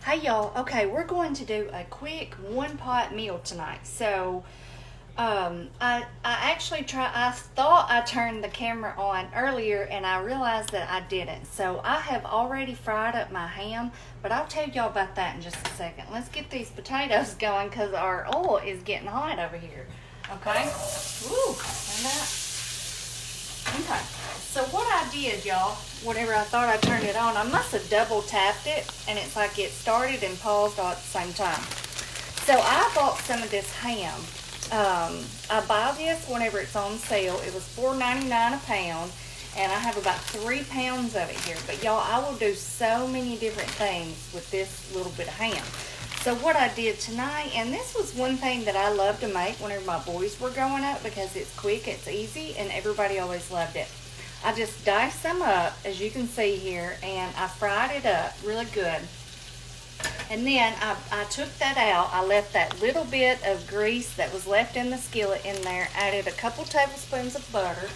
Hey y'all, okay, we're going to do a quick one pot meal tonight. So, I actually I thought I turned the camera on earlier and I realized that I didn't. So I have already fried up my ham, but I'll tell y'all about that in just a second. Let's get these potatoes going because our oil is getting hot over here. Okay? Woo, and that. Okay, so what I did, y'all, whenever I thought I turned it on, I must have double tapped it, and it's like it started and paused all at the same time. So I bought some of this ham. I buy this whenever it's on sale. It was $4.99 a pound, and I have about 3 pounds of it here. But y'all, I will do so many different things with this little bit of ham. So what I did tonight, and this was one thing that I love to make whenever my boys were growing up because it's quick, it's easy, and everybody always loved it. I just diced them up, as you can see here, and I fried it up really good. And then I took that out. I left that little bit of grease that was left in the skillet in there, added a couple tablespoons of butter,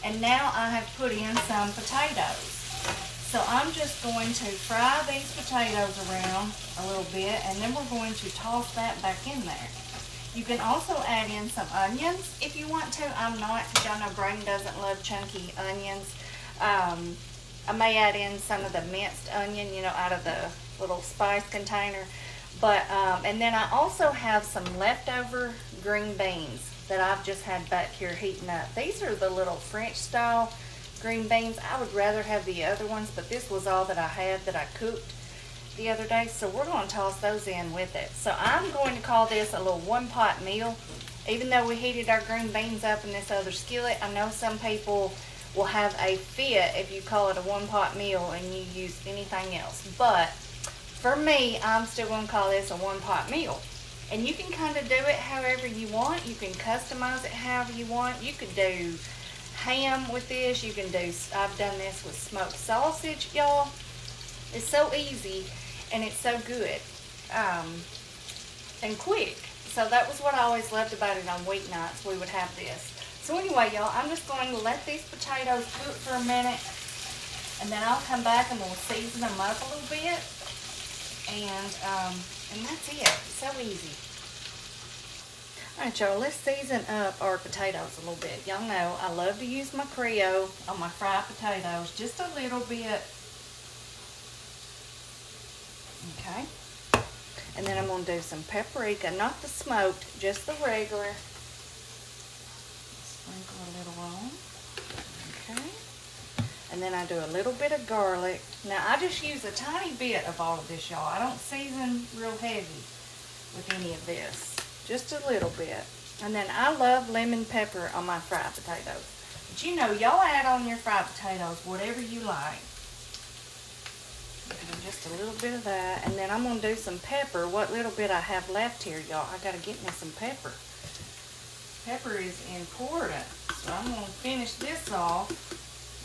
and now I have put in some potatoes. So I'm just going to fry these potatoes around a little bit, and then we're going to toss that back in there. You can also add in some onions if you want to. I'm not, because y'all know Braden doesn't love chunky onions. I may add in some of the minced onion, out of the little spice container. But, and then I also have some leftover green beans that I've just had back here heating up. These are the little French style green beans. I would rather have the other ones, but this was all that I had that I cooked the other day, so we're going to toss those in with it. So I'm going to call this a little one pot meal. Even though we heated our green beans up in this other skillet, I know some people will have a fit if you call it a one pot meal and you use anything else, but for me, I'm still going to call this a one pot meal. And you can kind of do it however you want. You can customize it however you want. You could do ham with this. You can do, I've done this with smoked sausage, y'all. It's so easy and it's so good and quick. So that was what I always loved about it on weeknights. We would have this. So anyway, y'all, I'm just going to let these potatoes cook for a minute, and then I'll come back and we'll season them up a little bit, and that's it. It's so easy. Alright, y'all, let's season up our potatoes a little bit. Y'all know I love to use my Creole on my fried potatoes, just a little bit. Okay. And then I'm going to do some paprika, not the smoked, just the regular. Sprinkle a little on. Okay. And then I do a little bit of garlic. Now, I just use a tiny bit of all of this, y'all. I don't season real heavy with any of this. Just a little bit. And then I love lemon pepper on my fried potatoes. But y'all add on your fried potatoes whatever you like. And just a little bit of that. And then I'm going to do some pepper. What little bit I have left here, y'all. I got to get me some pepper. Pepper is important. So I'm going to finish this off.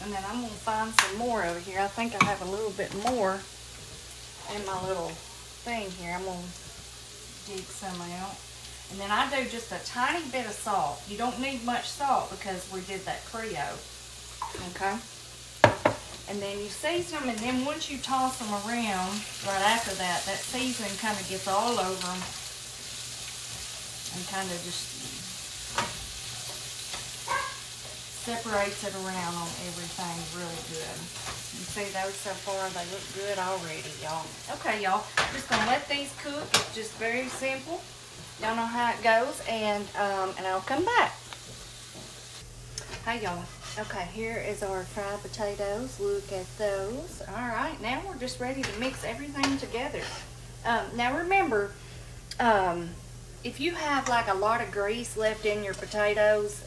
And then I'm going to find some more over here. I think I have a little bit more in my little thing here. I'm going to dig some out. And then I do just a tiny bit of salt. You don't need much salt because we did that Creole. Okay? And then you season them, and then once you toss them around, right after that, that seasoning kind of gets all over them and kind of just separates it around on everything really good. You see those so far, they look good already, y'all. Okay, y'all, just gonna let these cook. It's just very simple. Y'all know how it goes, and I'll come back. Hey, y'all. Okay, here is our fried potatoes. Look at those. All right, now we're just ready to mix everything together. Now remember, if you have like a lot of grease left in your potatoes,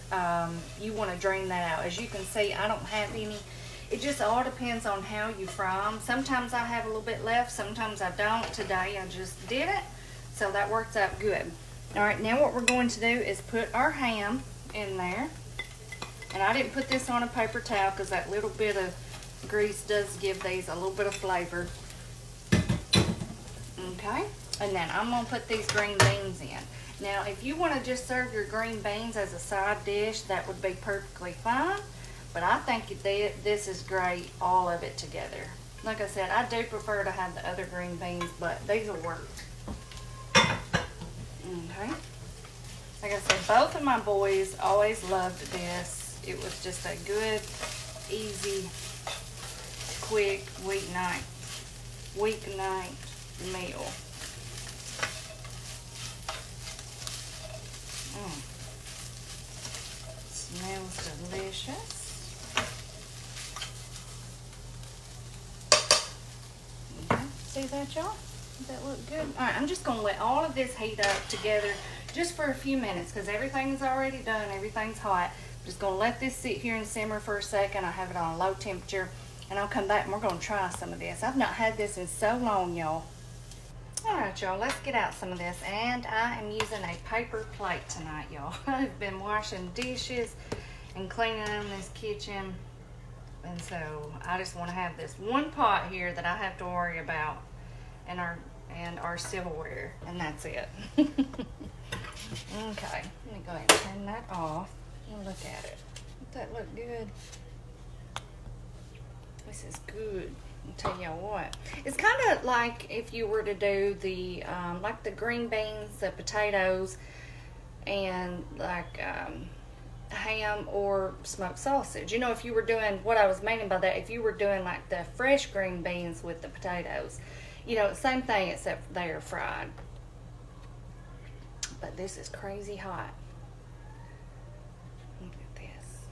you want to drain that out. As you can see, I don't have any. It just all depends on how you fry them. Sometimes I have a little bit left, sometimes I don't. Today I just did it, so that works out good. All right, now what we're going to do is put our ham in there. And I didn't put this on a paper towel because that little bit of grease does give these a little bit of flavor. Okay, and then I'm going to put these green beans in. Now, if you want to just serve your green beans as a side dish, that would be perfectly fine. But I think this is great, all of it together. Like I said, I do prefer to have the other green beans, but these will work. Okay. Like I said, both of my boys always loved this. It was just a good, easy, quick weeknight meal. Smells delicious. Okay. See that, y'all? Does that look good? All right, I'm just gonna let all of this heat up together just for a few minutes because everything's already done, everything's hot. I'm just gonna let this sit here and simmer for a second. I have it on low temperature and I'll come back and we're gonna try some of this. I've not had this in so long, y'all. All right, y'all, let's get out some of this. And I am using a paper plate tonight, y'all. I've been washing dishes and cleaning in this kitchen. And so I just want to have this one pot here that I have to worry about and our silverware, and that's it. Okay, let me go ahead and turn that off and look at it. Does that look good? This is good. I'll tell y'all what. It's kind of like if you were to do the like the green beans, the potatoes, and like ham or smoked sausage. You know, if you were doing, what I was meaning by that, if you were doing like the fresh green beans with the potatoes, you know, same thing except they're fried. But this is crazy hot. Look at this.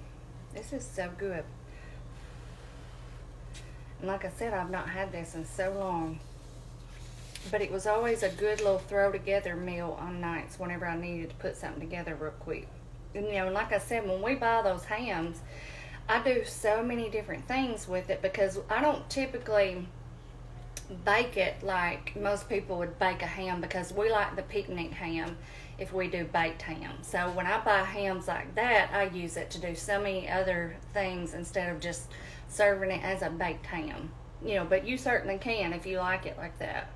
This is so good. And like I said, I've not had this in so long. But it was always a good little throw together meal on nights whenever I needed to put something together real quick. And, you know, like I said, when we buy those hams, I do so many different things with it because I don't typically bake it like most people would bake a ham because we like the picnic ham if we do baked ham. So when I buy hams like that, I use it to do so many other things instead of just serving it as a baked ham. You know, but you certainly can if you like it like that.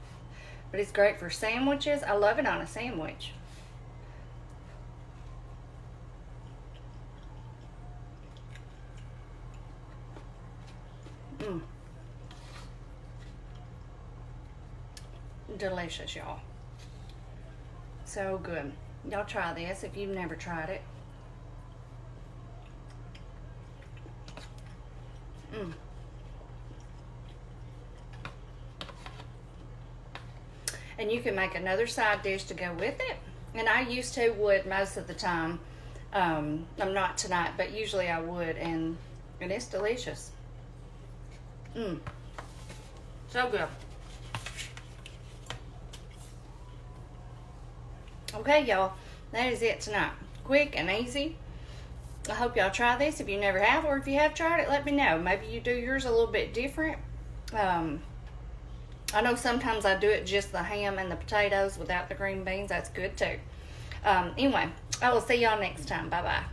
But it's great for sandwiches. I love it on a sandwich. Delicious, y'all. So good. Y'all try this if you've never tried it. And you can make another side dish to go with it. And I used to would most of the time. I'm not tonight, but usually I would, and it's delicious. So good. Okay, y'all, that is it tonight. Quick and easy. I hope y'all try this if you never have, or if you have tried it, let me know. Maybe you do yours a little bit different. I know sometimes I do it just the ham and the potatoes without the green beans. That's good too. Anyway, I will see y'all next time. Bye-bye.